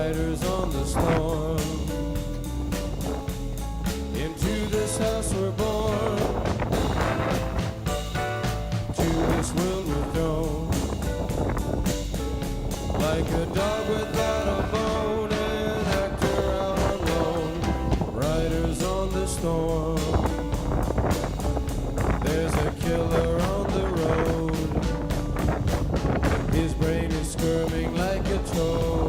riders on the storm. Into this house we're born, to this world we've gone. Like a dog without a bone, an actor out on loan, riders on the storm. There's a killer on the road, his brain is squirming like a toad.